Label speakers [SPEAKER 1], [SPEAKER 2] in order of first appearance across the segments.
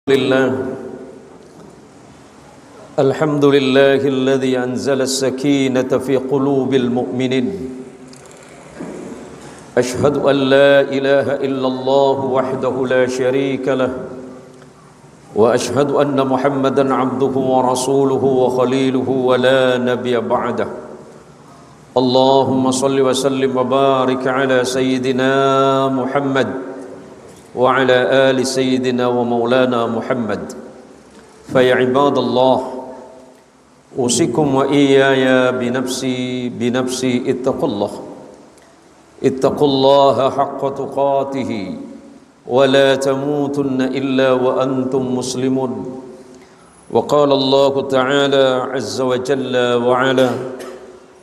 [SPEAKER 1] لله الحمد لله الذي أنزل السكينة في قلوب المؤمنين أشهد أن لا إله إلا الله وحده لا شريك له وأشهد أن محمدا عبده ورسوله وخليله ولا نبي بعده اللهم صل وسلم وبارك على سيدنا محمد وعلى آل سيدنا ومولانا محمد فيا عباد الله أوصيكم وإياي بنفسي اتقوا الله حق تقاته ولا تموتن إلا وأنتم مسلمون وقال الله تعالى عز وجل وعلا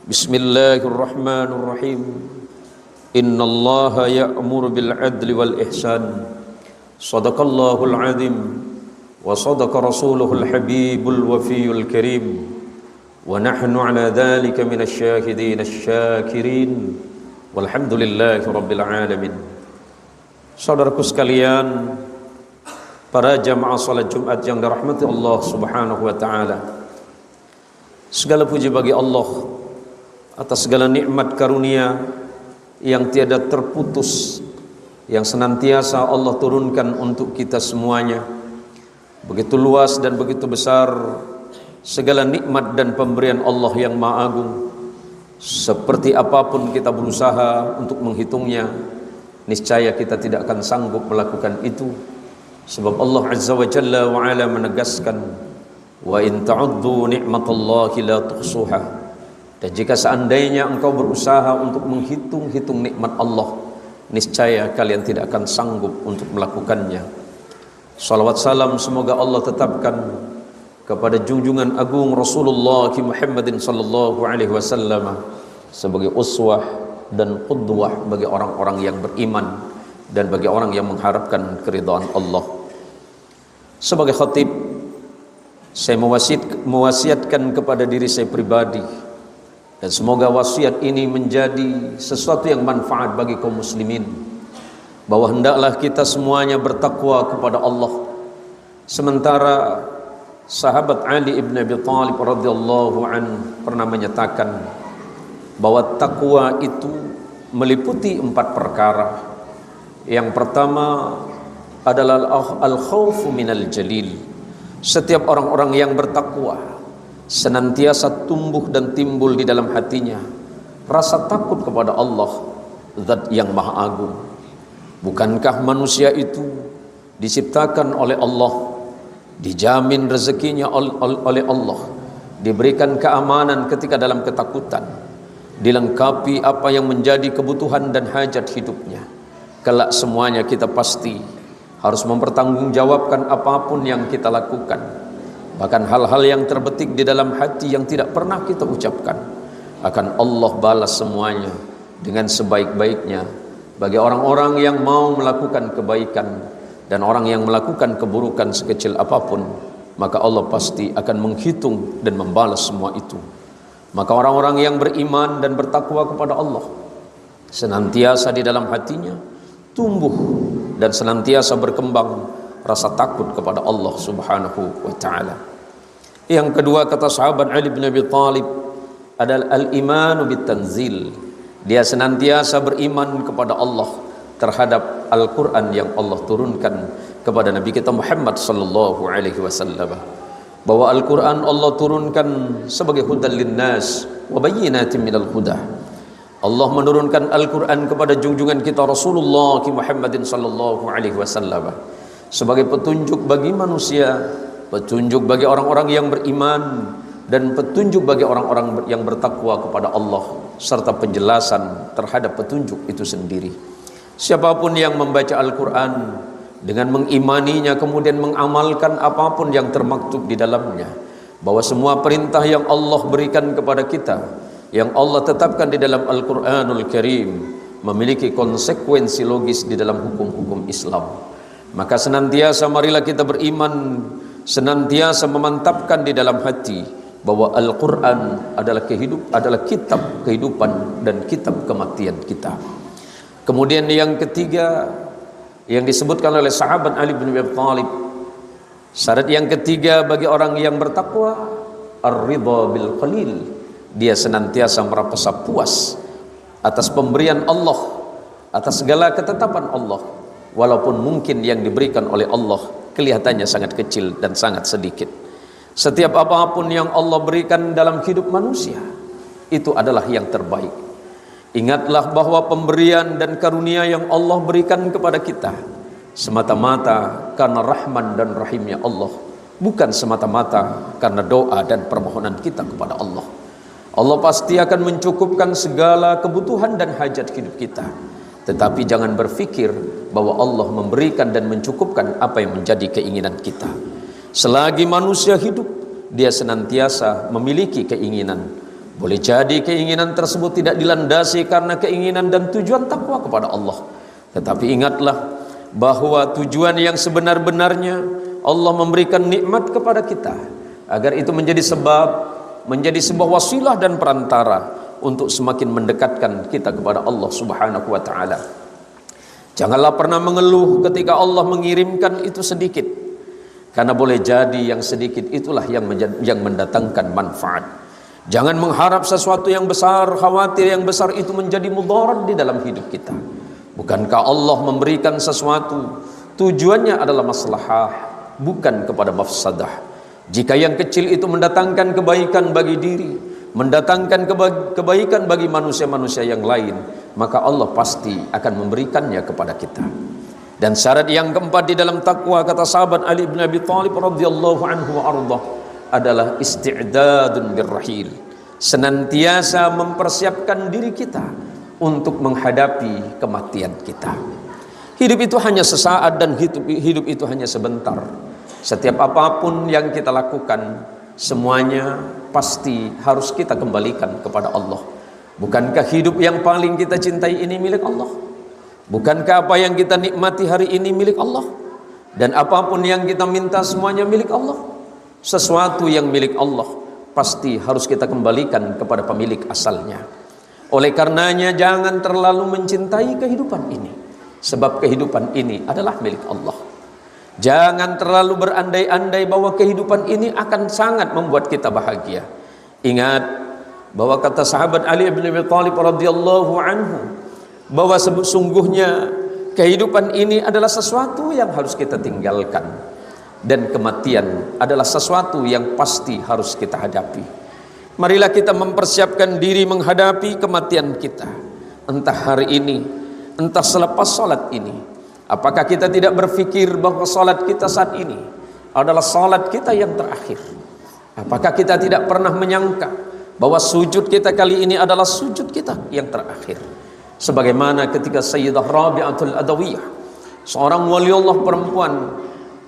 [SPEAKER 1] بسم الله الرحمن الرحيم إن الله يأمر بالعدل والإحسان صدق الله العظيم وصدق رسوله الحبيب الوفي الكريم ونحن على ذلك من الشاهدين الشاكرين والحمد لله رب العالمين. Saudaraku sekalian, para jamaah salat Jumat yang dirahmati Allah Subhanahu wa taala. Segala puji bagi Allah atas segala nikmat karunia yang tiada terputus, yang senantiasa Allah turunkan untuk kita semuanya. Begitu luas dan begitu besar segala nikmat dan pemberian Allah yang Maha Agung. Seperti apapun kita berusaha untuk menghitungnya, niscaya kita tidak akan sanggup melakukan itu. Sebab Allah Azza wa Jalla wa Ala menegaskan, wa in ta'uddu ni'matallahi la tuhsuha. Dan jika seandainya engkau berusaha untuk menghitung-hitung nikmat Allah, niscaya kalian tidak akan sanggup untuk melakukannya. Salawat salam semoga Allah tetapkan kepada junjungan agung Rasulullah Muhammadin sallallahu alaihi wasallam sebagai uswah dan qudwah bagi orang-orang yang beriman dan bagi orang yang mengharapkan keridhaan Allah. Sebagai khatib, saya mewasiatkan kepada diri saya pribadi, dan semoga wasiat ini menjadi sesuatu yang manfaat bagi kaum muslimin, bahwa hendaklah kita semuanya bertakwa kepada Allah. Sementara sahabat Ali ibn Abi Thalib radhiyallahu anhu pernah menyatakan bahwa takwa itu meliputi 4 perkara. Yang pertama adalah al-khawfu minal jalil. Setiap orang-orang yang bertakwa senantiasa tumbuh dan timbul di dalam hatinya rasa takut kepada Allah, Zat yang Maha Agung. Bukankah manusia itu diciptakan oleh Allah, dijamin rezekinya oleh Allah, diberikan keamanan ketika dalam ketakutan, dilengkapi apa yang menjadi kebutuhan dan hajat hidupnya. Kelak semuanya kita pasti harus mempertanggungjawabkan apapun yang kita lakukan. Bahkan hal-hal yang terbetik di dalam hati yang tidak pernah kita ucapkan, akan Allah balas semuanya dengan sebaik-baiknya bagi orang-orang yang mau melakukan kebaikan. Dan orang yang melakukan keburukan sekecil apapun, maka Allah pasti akan menghitung dan membalas semua itu. Maka orang-orang yang beriman dan bertakwa kepada Allah, senantiasa di dalam hatinya tumbuh dan senantiasa berkembang rasa takut kepada Allah Subhanahu wa ta'ala. Yang kedua, kata sahabat Ali bin Abi Thalib, adalah al-imanu bitanzil. Dia senantiasa beriman kepada Allah terhadap Al-Quran yang Allah turunkan kepada Nabi kita Muhammad sallallahu alaihi wasallam. Bahwa Al-Quran Allah turunkan sebagai hudal linnas wa bayyinatin minal huda. Allah menurunkan Al-Quran kepada junjungan kita Rasulullah Muhammadin sallallahu alaihi wasallam sebagai petunjuk bagi manusia, petunjuk bagi orang-orang yang beriman, dan petunjuk bagi orang-orang yang bertakwa kepada Allah, serta penjelasan terhadap petunjuk itu sendiri. Siapapun yang membaca Al-Quran dengan mengimaninya, kemudian mengamalkan apapun yang termaktub di dalamnya, bahwa semua perintah yang Allah berikan kepada kita, yang Allah tetapkan di dalam Al-Quranul Karim, memiliki konsekuensi logis di dalam hukum-hukum Islam. Maka senantiasa marilah kita beriman, senantiasa memantapkan di dalam hati bahwa Al-Quran adalah kitab kehidupan dan kitab kematian kita. Kemudian yang ketiga yang disebutkan oleh sahabat Ali bin Abi Thalib, Syarat yang ketiga bagi orang yang bertakwa, ar-ridha bil qalil. Dia senantiasa merasa puas atas pemberian Allah, atas segala ketetapan Allah, walaupun mungkin yang diberikan oleh Allah kelihatannya sangat kecil dan sangat sedikit. Setiap apapun yang Allah berikan dalam hidup manusia, itu adalah yang terbaik. Ingatlah bahwa pemberian dan karunia yang Allah berikan kepada kita semata-mata karena rahman dan rahimnya Allah, bukan semata-mata karena doa dan permohonan kita kepada Allah. Allah pasti akan mencukupkan segala kebutuhan dan hajat hidup kita. Tetapi jangan berpikir bahwa Allah memberikan dan mencukupkan apa yang menjadi keinginan kita. Selagi manusia hidup, dia senantiasa memiliki keinginan. Boleh jadi keinginan tersebut tidak dilandasi karena keinginan dan tujuan takwa kepada Allah. Tetapi ingatlah bahwa tujuan yang sebenar-benarnya Allah memberikan nikmat kepada kita agar itu menjadi sebab, menjadi sebuah wasilah dan perantara untuk semakin mendekatkan kita kepada Allah Subhanahu wa taala. Janganlah pernah mengeluh ketika Allah mengirimkan itu sedikit, karena boleh jadi yang sedikit itulah yang mendatangkan manfaat. Jangan mengharap sesuatu yang besar, khawatir yang besar itu menjadi mudarat di dalam hidup kita. Bukankah Allah memberikan sesuatu tujuannya adalah maslahah, bukan kepada mafsadah. Jika yang kecil itu mendatangkan kebaikan bagi diri, mendatangkan kebaikan bagi manusia-manusia yang lain, maka Allah pasti akan memberikannya kepada kita. Dan syarat yang keempat di dalam takwa, kata sahabat Ali bin Abi Thalib radhiyallahu anhu wa ardhah, adalah isti'dadun birrahil. Senantiasa mempersiapkan diri kita untuk menghadapi kematian kita. Hidup itu hanya sesaat dan hidup itu hanya sebentar. Setiap apapun yang kita lakukan, semuanya pasti harus kita kembalikan kepada Allah. Bukankah hidup yang paling kita cintai ini milik Allah? Bukankah apa yang kita nikmati hari ini milik Allah? Dan apapun yang kita minta semuanya milik Allah. Sesuatu yang milik Allah pasti harus kita kembalikan kepada pemilik asalnya. Oleh karenanya jangan terlalu mencintai kehidupan ini, sebab kehidupan ini adalah milik Allah. Jangan terlalu berandai-andai bahwa kehidupan ini akan sangat membuat kita bahagia. Ingat bahwa kata sahabat Ali bin Abi Thalib radhiyallahu anhu, bahwa sesungguhnya kehidupan ini adalah sesuatu yang harus kita tinggalkan, dan kematian adalah sesuatu yang pasti harus kita hadapi. Marilah kita mempersiapkan diri menghadapi kematian kita, entah hari ini, entah selepas salat ini. Apakah kita tidak berpikir bahwa salat kita saat ini adalah salat kita yang terakhir? Apakah kita tidak pernah menyangka bahwa sujud kita kali ini adalah sujud kita yang terakhir? Sebagaimana ketika Sayyidah Rabi'atul Adawiyah, seorang waliullah perempuan,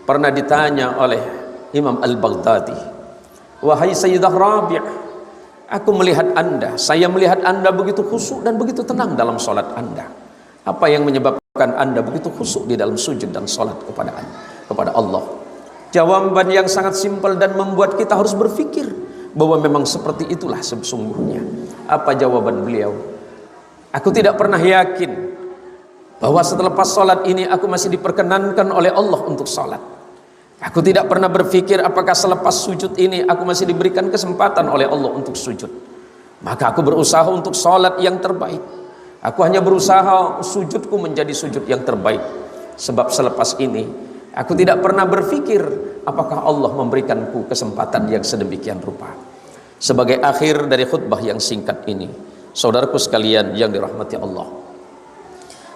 [SPEAKER 1] pernah ditanya oleh Imam Al-Baghdadi, "Wahai Sayyidah Rabi', aku melihat Anda, saya melihat Anda begitu khusyuk dan begitu tenang dalam salat Anda. Apa yang menyebabkan Anda begitu khusyuk di dalam sujud dan salat kepada Allah?" Jawaban yang sangat simpel dan membuat kita harus berpikir bahwa memang seperti itulah sesungguhnya. Apa jawaban beliau? "Aku tidak pernah yakin bahwa setelah salat ini aku masih diperkenankan oleh Allah untuk salat. Aku tidak pernah berpikir apakah selepas sujud ini aku masih diberikan kesempatan oleh Allah untuk sujud. Maka aku berusaha untuk salat yang terbaik. Aku hanya berusaha sujudku menjadi sujud yang terbaik. Sebab selepas ini aku tidak pernah berpikir apakah Allah memberikanku kesempatan yang sedemikian rupa." Sebagai akhir dari khutbah yang singkat ini, saudaraku sekalian yang dirahmati Allah,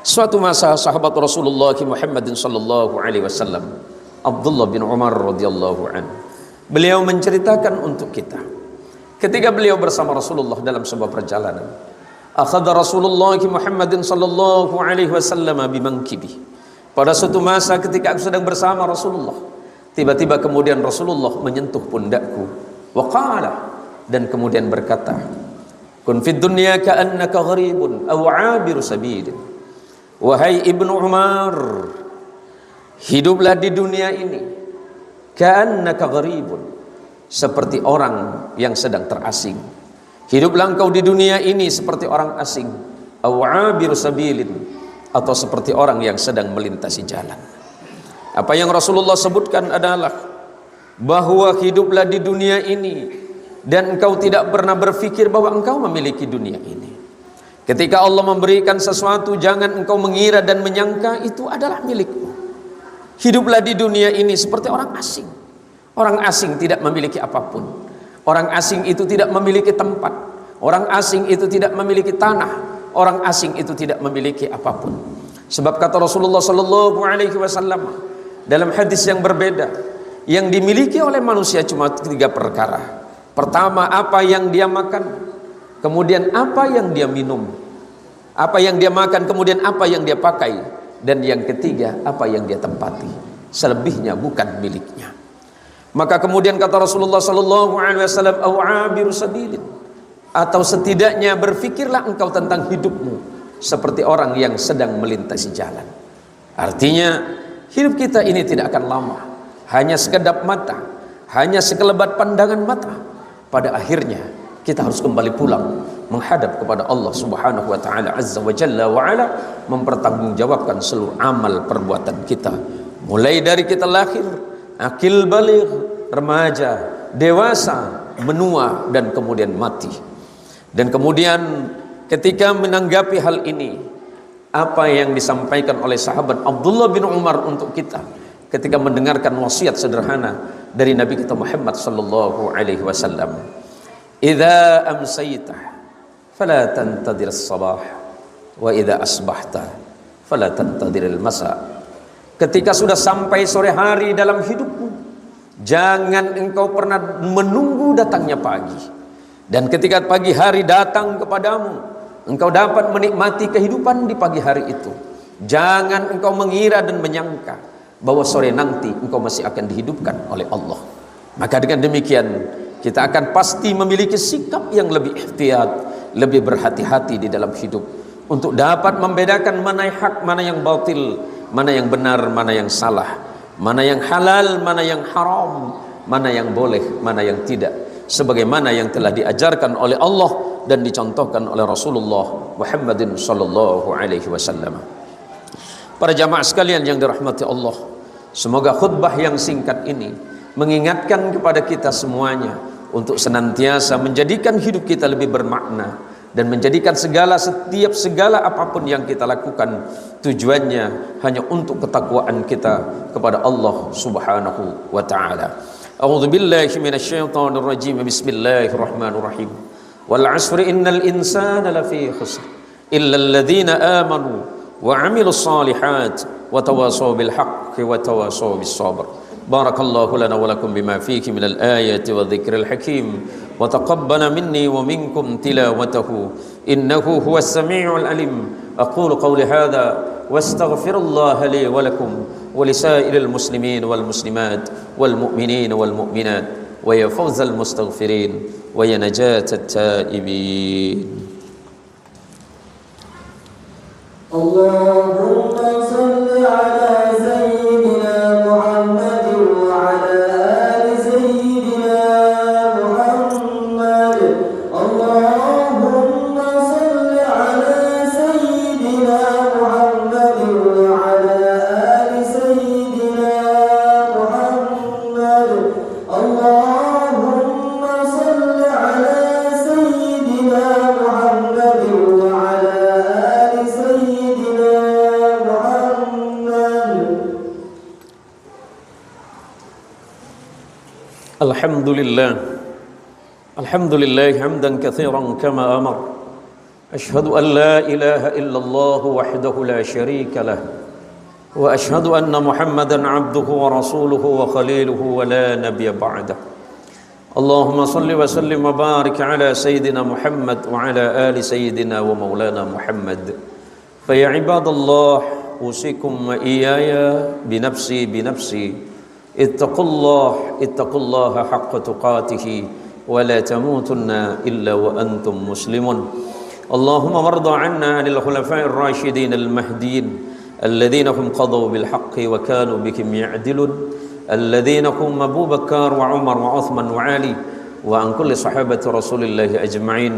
[SPEAKER 1] suatu masa sahabat Rasulullah Muhammadin sallallahu alaihi wasallam, Abdullah bin Umar radhiyallahu anhu, beliau menceritakan untuk kita ketika beliau bersama Rasulullah dalam sebuah perjalanan, akhadha Rasulullah Muhammadin sallallahu alaihi wasallam bimankibi. Pada suatu masa ketika aku sedang bersama Rasulullah, tiba-tiba kemudian Rasulullah menyentuh pundakku, wa qala, dan kemudian berkata, "Kun fid dunya ka'annaka gharibun aw 'abiru sabil." Wahai Ibnu Umar, hiduplah di dunia ini ka'annaka gharibun, seperti orang yang sedang terasing. Hiduplah engkau di dunia ini seperti orang asing, aw 'abiru sabilin, atau seperti orang yang sedang melintasi jalan. Apa yang Rasulullah sebutkan adalah bahwa hiduplah di dunia ini dan engkau tidak pernah berpikir bahwa engkau memiliki dunia ini. Ketika Allah memberikan sesuatu, jangan engkau mengira dan menyangka itu adalah milikmu. Hiduplah di dunia ini seperti orang asing. Orang asing tidak memiliki apapun. Orang asing itu tidak memiliki tempat. Orang asing itu tidak memiliki tanah. Orang asing itu tidak memiliki apapun. Sebab kata Rasulullah sallallahu alaihi wasallam dalam hadis yang berbeda, yang dimiliki oleh manusia cuma 3 perkara. Pertama, apa yang dia makan, kemudian apa yang dia minum, apa yang dia makan, kemudian apa yang dia pakai, dan yang ketiga, apa yang dia tempati. Selebihnya bukan miliknya. Maka kemudian kata Rasulullah sallallahu alaihi wasallam, "Au 'abiru sabilin," atau setidaknya berfikirlah engkau tentang hidupmu seperti orang yang sedang melintasi jalan. Artinya hidup kita ini tidak akan lama, hanya sekedap mata, hanya sekelebat pandangan mata. Pada akhirnya kita harus kembali pulang menghadap kepada Allah Subhanahu wa taala azza wa jalla wa ala, mempertanggungjawabkan seluruh amal perbuatan kita, mulai dari kita lahir, akil baligh, remaja, dewasa, menua, dan kemudian mati. Dan kemudian ketika menanggapi hal ini, apa yang disampaikan oleh sahabat Abdullah bin Umar untuk kita ketika mendengarkan wasiat sederhana dari Nabi kita Muhammad sallallahu alaihi wasallam, "Idza amsayta fala tantadir as-sabah wa idza asbahta fala tantadir al-masa." Ketika sudah sampai sore hari dalam hidupmu, jangan engkau pernah menunggu datangnya pagi. Dan ketika pagi hari datang kepadamu, engkau dapat menikmati kehidupan di pagi hari itu. Jangan engkau mengira dan menyangka bahwa sore nanti engkau masih akan dihidupkan oleh Allah. Maka dengan demikian kita akan pasti memiliki sikap yang lebih ihtiyat, lebih berhati-hati di dalam hidup, untuk dapat membedakan mana yang hak, mana yang batil, mana yang benar, mana yang salah, mana yang halal, mana yang haram, mana yang boleh, mana yang tidak, sebagaimana yang telah diajarkan oleh Allah dan dicontohkan oleh Rasulullah Muhammadin sallallahu alaihi wasallam. Para jamaah sekalian yang dirahmati Allah, semoga khutbah yang singkat ini mengingatkan kepada kita semuanya untuk senantiasa menjadikan hidup kita lebih bermakna, dan menjadikan segala apapun yang kita lakukan tujuannya hanya untuk ketakwaan kita kepada Allah Subhanahu wa taala. A'udzu billahi minasyaitonir rajim. Bismillahirrahmanirrahim. Wal 'asri innal insana lafi khusr illa alladhina amanu wa 'amilus shalihat wa tawasaw bil haqqi wa tawasaw bis sabr. Barakallahu lana wa lakum bima fihi minal ayati wa dzikril hakim wa taqabbala minni wa minkum tilawatahu innahu huwas samiul alim. Aqulu qawli hadha واستغفر الله لي ولكم ولسائر المسلمين والمسلمات والمؤمنين والمؤمنات ويا فوز المستغفرين ويا نجاة التائبين. اللهم صل على سيدنا محمد وعلى آل سيدنا محمد. اللهم صل على سيدنا محمد وعلى آل سيدنا محمد. اللهم صل على سيدنا محمد وعلى آل سيدنا محمد. الحمد لله حمدا كثيرا كما أمر. أشهد أن لا إله إلا الله وحده لا شريك له وأشهد أن محمدا عبده ورسوله وخليله ولا نبي بعده. اللهم صل وسلم وبارك على سيدنا محمد وعلى آل سيدنا ومولانا محمد. فيا عباد الله، أوصيكم وإياي بنفسي اتقوا الله حق تقاته ولا تموتن إلا وأنتم مسلمون. اللهم وارض عنا عن الخلفاء الراشدين المهديين الذين هم قضوا بالحق وكانوا بهم يعدلون، الذين هم أبو بكر وعمر وعثمان وعلي، وعن كل صحابة رسول الله أجمعين،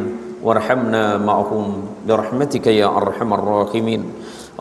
[SPEAKER 1] وارحمنا معهم برحمتك يا أرحم الراحمين.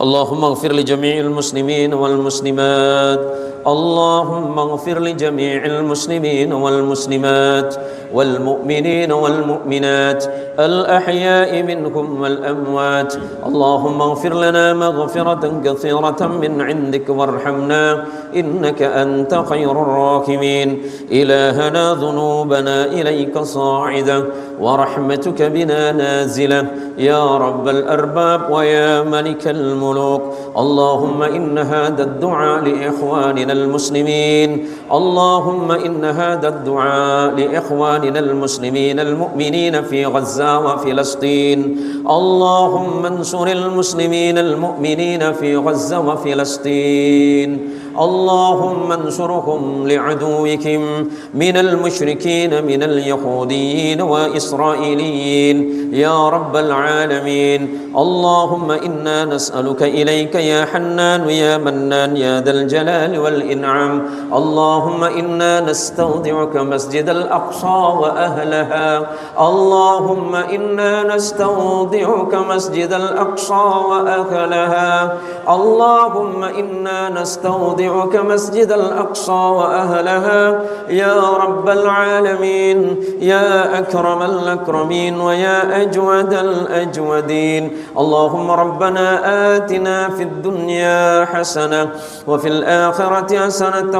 [SPEAKER 1] اللهم اغفر لجميع المسلمين والمسلمات اللهم اغفر لجميع المسلمين والمسلمات والمؤمنين والمؤمنات الأحياء منهم والأموات. اللهم اغفر لنا مغفرة كثيرة من عندك وارحمنا إنك أنت خير الراحمين. إلهنا ذنوبنا إليك صاعدة ورحمتك بنا نازلة يا رب الأرباب ويا ملك الملوك. اللهم إن هذا الدعاء لإخواننا المسلمين، اللهم إن هذا الدعاء لإخواننا المسلمين المؤمنين في غزة وفلسطين. اللهم انصر المسلمين المؤمنين في غزة وفلسطين. اللهم انصرهم لعدوهم من المشركين من اليهوديين وإسرائيليين يا رب العالمين. اللهم إنا نسألك إليك يا حنان يا منان يا ذا الجلال والإنعام. اللهم إنا نستودعك مسجد الأقصى وأهلها. اللهم إنا نستودعك مسجد الأقصى وأهلها. اللهم إنا نستودعك مسجد الأقصى وأهلها يا رب العالمين يا أكرم الأكرمين ويا أجود الأجودين. اللهم ربنا آتنا في الدنيا حسنة وفي الآخرة حسنة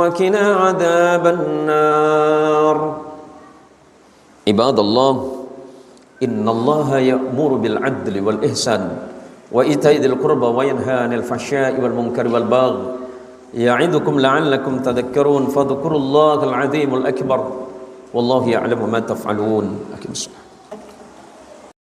[SPEAKER 1] وقنا عذاب النار. عباد الله، إن الله يأمر بالعدل والإحسان وإيتاء ذي القربى وينهى عن الفحشاء والمنكر والبغي يعظكم لعلكم تذكرون. فاذكروا الله العظيم الأكبر والله يعلم ما تفعلون. أقم الصلاة.